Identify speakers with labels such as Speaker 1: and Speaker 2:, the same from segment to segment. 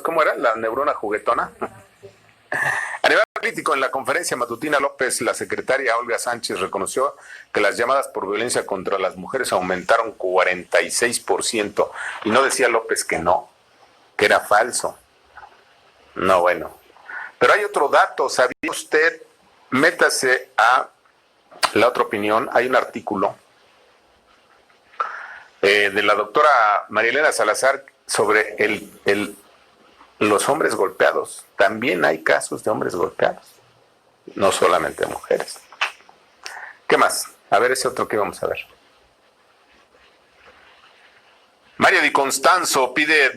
Speaker 1: ¿Cómo era? ¿La neurona juguetona? A nivel político, en la conferencia matutina López, la secretaria Olga Sánchez reconoció que las llamadas por violencia contra las mujeres aumentaron 46%. Y no decía López que no, que era falso. No, bueno. Pero hay otro dato, ¿sabía usted? Métase a La Otra Opinión, hay un artículo de la doctora María Elena Salazar sobre los hombres golpeados. También hay casos de hombres golpeados, no solamente de mujeres. ¿Qué más? A ver ese otro que vamos a ver. Mario Di Constanzo pide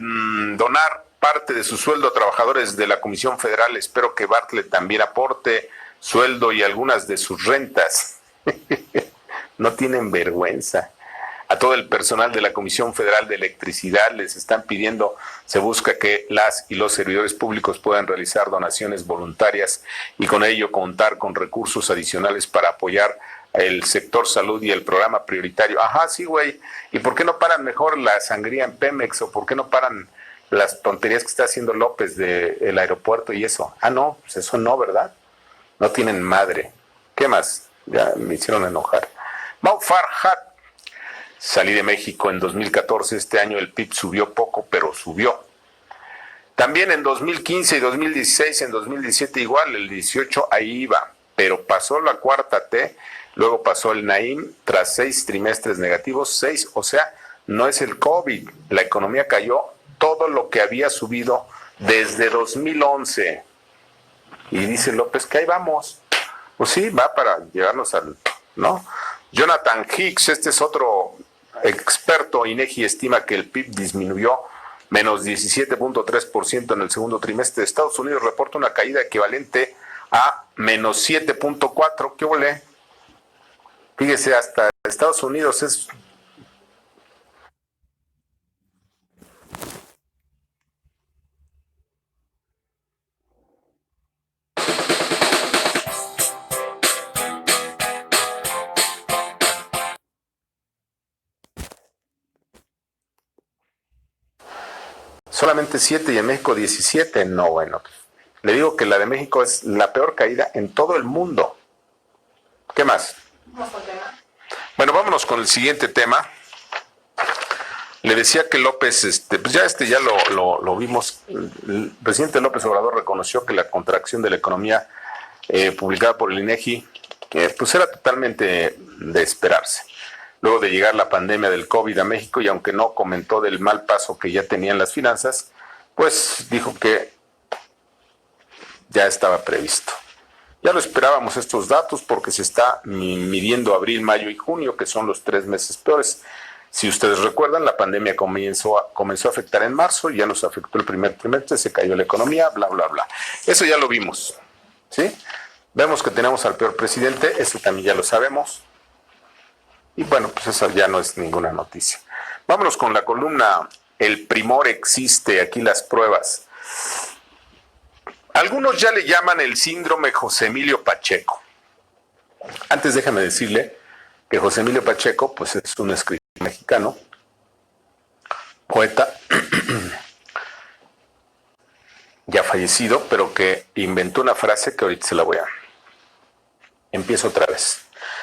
Speaker 1: donar parte de su sueldo a trabajadores de la Comisión Federal. Espero que Bartlett también aporte sueldo y algunas de sus rentas. No tienen vergüenza. A todo el personal de la Comisión Federal de Electricidad les están pidiendo, se busca que las y los servidores públicos puedan realizar donaciones voluntarias y con ello contar con recursos adicionales para apoyar el sector salud y el programa prioritario. Ajá, sí, güey. ¿Y por qué no paran mejor la sangría en Pemex? ¿O por qué no paran las tonterías que está haciendo López del aeropuerto y eso? Ah, no, pues eso no, ¿verdad? No tienen madre. ¿Qué más? Ya me hicieron enojar. Mau Farhat. Salí de México en 2014, este año el PIB subió poco, pero subió. También en 2015 y 2016, en 2017 igual, el 18 ahí iba, pero pasó la cuarta T, luego pasó el Naim, tras 6 trimestres negativos, 6, o sea, no es el COVID, la economía cayó todo lo que había subido desde 2011. Y dice López que ahí vamos. Pues sí, va para llevarnos al, ¿no? Jonathan Hicks, este es otro experto. INEGI estima que el PIB disminuyó menos 17.3% en el segundo trimestre. Estados Unidos reporta una caída equivalente a menos 7.4%. ¿Qué huele? Fíjese, hasta Estados Unidos es... Solamente 7 y en México 17. No, bueno. Le digo que la de México es la peor caída en todo el mundo. ¿Qué más? Bueno, vámonos con el siguiente tema. Le decía que López, pues ya lo vimos. El presidente López Obrador reconoció que la contracción de la economía publicada por el INEGI, pues era totalmente de esperarse. Luego de llegar la pandemia del COVID a México, y aunque no comentó del mal paso que ya tenían las finanzas, pues dijo que ya estaba previsto. Ya lo esperábamos estos datos porque se está midiendo abril, mayo y junio, que son los 3 meses peores. Si ustedes recuerdan, la pandemia comenzó a afectar en marzo, ya nos afectó el primer trimestre, se cayó la economía, bla, bla, bla. Eso ya lo vimos, ¿sí? Vemos que tenemos al peor presidente, eso también ya lo sabemos. Y bueno, pues eso ya no es ninguna noticia. Vámonos con la columna El Primor existe, aquí las pruebas. Algunos ya le llaman el síndrome José Emilio Pacheco. Antes déjame decirle que José Emilio Pacheco pues es un escritor mexicano, poeta, ya fallecido, pero que inventó una frase que ahorita se la voy a... Empiezo otra vez.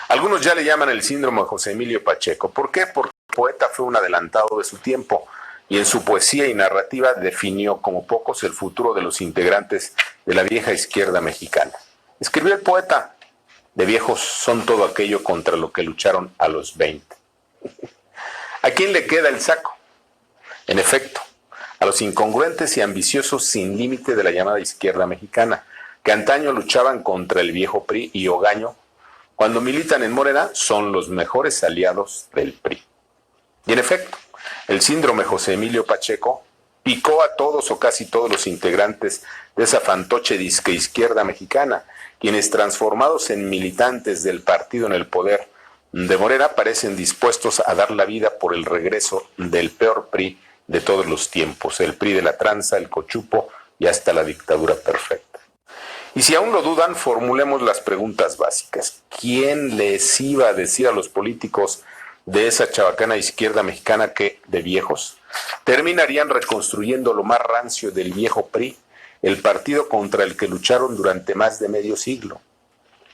Speaker 1: Algunos ya le llaman el síndrome José Emilio Pacheco. ¿Por qué? Porque el poeta fue un adelantado de su tiempo y en su poesía y narrativa definió como pocos el futuro de los integrantes de la vieja izquierda mexicana. Escribió el poeta: de viejos son todo aquello contra lo que lucharon a los 20. ¿A quién le queda el saco? En efecto, a los incongruentes y ambiciosos sin límite de la llamada izquierda mexicana, que antaño luchaban contra el viejo PRI y Ogaño. Cuando militan en Morena, son los mejores aliados del PRI. Y en efecto, el síndrome José Emilio Pacheco picó a todos o casi todos los integrantes de esa fantoche disque izquierda mexicana, quienes transformados en militantes del partido en el poder de Morena parecen dispuestos a dar la vida por el regreso del peor PRI de todos los tiempos, el PRI de la tranza, el cochupo y hasta la dictadura perfecta. Y si aún lo dudan, formulemos las preguntas básicas. ¿Quién les iba a decir a los políticos de esa chabacana izquierda mexicana que, de viejos, terminarían reconstruyendo lo más rancio del viejo PRI, el partido contra el que lucharon durante más de medio siglo.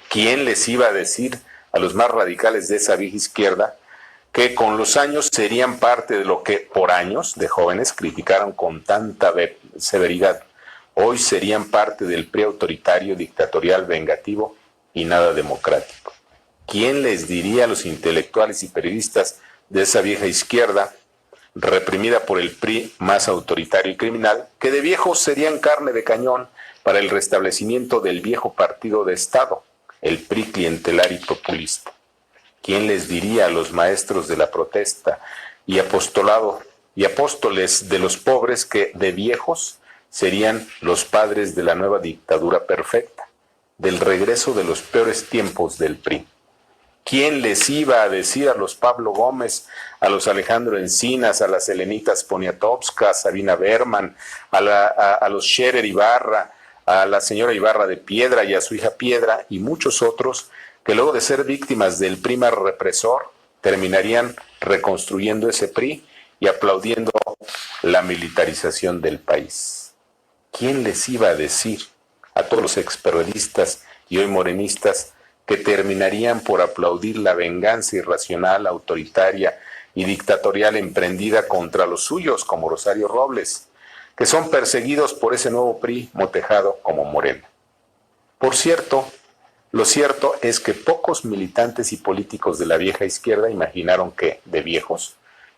Speaker 1: ¿Quién les iba a decir a los más radicales de esa vieja izquierda que con los años serían parte de lo que por años de jóvenes criticaron con tanta severidad? Hoy serían parte del PRI autoritario, dictatorial, vengativo y nada democrático. ¿Quién les diría a los intelectuales y periodistas de esa vieja izquierda, reprimida por el PRI más autoritario y criminal, que de viejos serían carne de cañón para el restablecimiento del viejo partido de Estado, el PRI clientelar y populista? ¿Quién les diría a los maestros de la protesta y apostolado y apóstoles de los pobres que de viejos serían los padres de la nueva dictadura perfecta, del regreso de los peores tiempos del PRI? ¿Quién les iba a decir a los Pablo Gómez, a los Alejandro Encinas, a las Helenitas Poniatowska, a Sabina Berman, a los Scherer Ibarra, a la señora Ibarra de Piedra y a su hija Piedra y muchos otros que luego de ser víctimas del PRI más represor terminarían reconstruyendo ese PRI y aplaudiendo la militarización del país? ¿Quién les iba a decir a todos los experiodistas y hoy morenistas que terminarían por aplaudir la venganza irracional, autoritaria y dictatorial emprendida contra los suyos, como Rosario Robles, que son perseguidos por ese nuevo PRI motejado como Morena? Por cierto, lo cierto es que pocos militantes y políticos de la vieja izquierda imaginaron que, de viejos,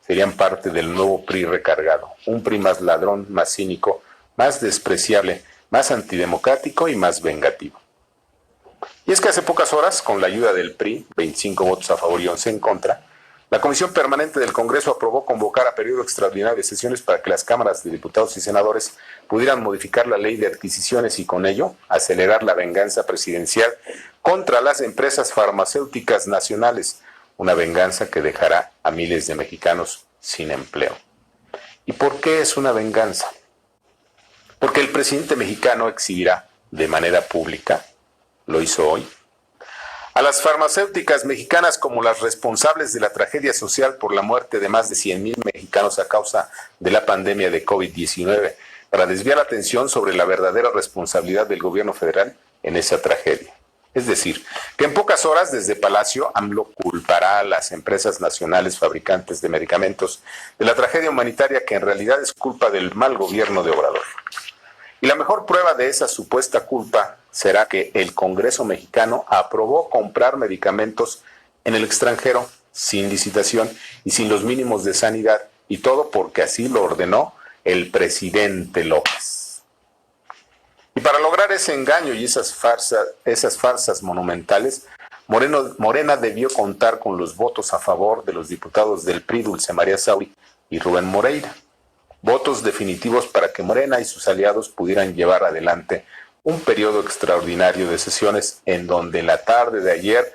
Speaker 1: serían parte del nuevo PRI recargado, un PRI más ladrón, más cínico, más despreciable, más antidemocrático y más vengativo. Y es que hace pocas horas, con la ayuda del PRI, 25 votos a favor y 11 en contra, la Comisión Permanente del Congreso aprobó convocar a periodo extraordinario de sesiones para que las cámaras de diputados y senadores pudieran modificar la ley de adquisiciones y con ello acelerar la venganza presidencial contra las empresas farmacéuticas nacionales, una venganza que dejará a miles de mexicanos sin empleo. ¿Y por qué es una venganza? Porque el presidente mexicano exhibirá de manera pública, lo hizo hoy, a las farmacéuticas mexicanas como las responsables de la tragedia social por la muerte de más de 100,000 mexicanos a causa de la pandemia de COVID-19, para desviar la atención sobre la verdadera responsabilidad del gobierno federal en esa tragedia. Es decir, que en pocas horas desde Palacio, AMLO culpará a las empresas nacionales fabricantes de medicamentos de la tragedia humanitaria que en realidad es culpa del mal gobierno de Obrador. Y la mejor prueba de esa supuesta culpa será que el Congreso mexicano aprobó comprar medicamentos en el extranjero sin licitación y sin los mínimos de sanidad, y todo porque así lo ordenó el presidente López. Y para lograr ese engaño y esas farsas monumentales, Morena debió contar con los votos a favor de los diputados del PRI, Dulce María Sauri y Rubén Moreira. Votos definitivos para que Morena y sus aliados pudieran llevar adelante un periodo extraordinario de sesiones en donde la tarde de ayer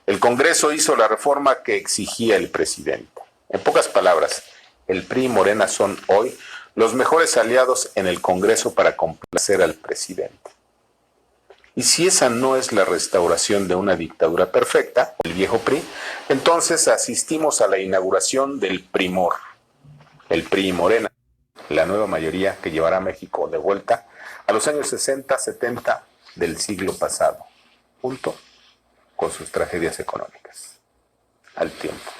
Speaker 1: el Congreso hizo la reforma que exigía el presidente. En pocas palabras, el PRI y Morena son hoy los mejores aliados en el Congreso para complacer al presidente. Y si esa no es la restauración de una dictadura perfecta, el viejo PRI, entonces asistimos a la inauguración del primor, el PRI y Morena, la nueva mayoría que llevará a México de vuelta a los años 60, 70 del siglo pasado, junto con sus tragedias económicas. Al tiempo.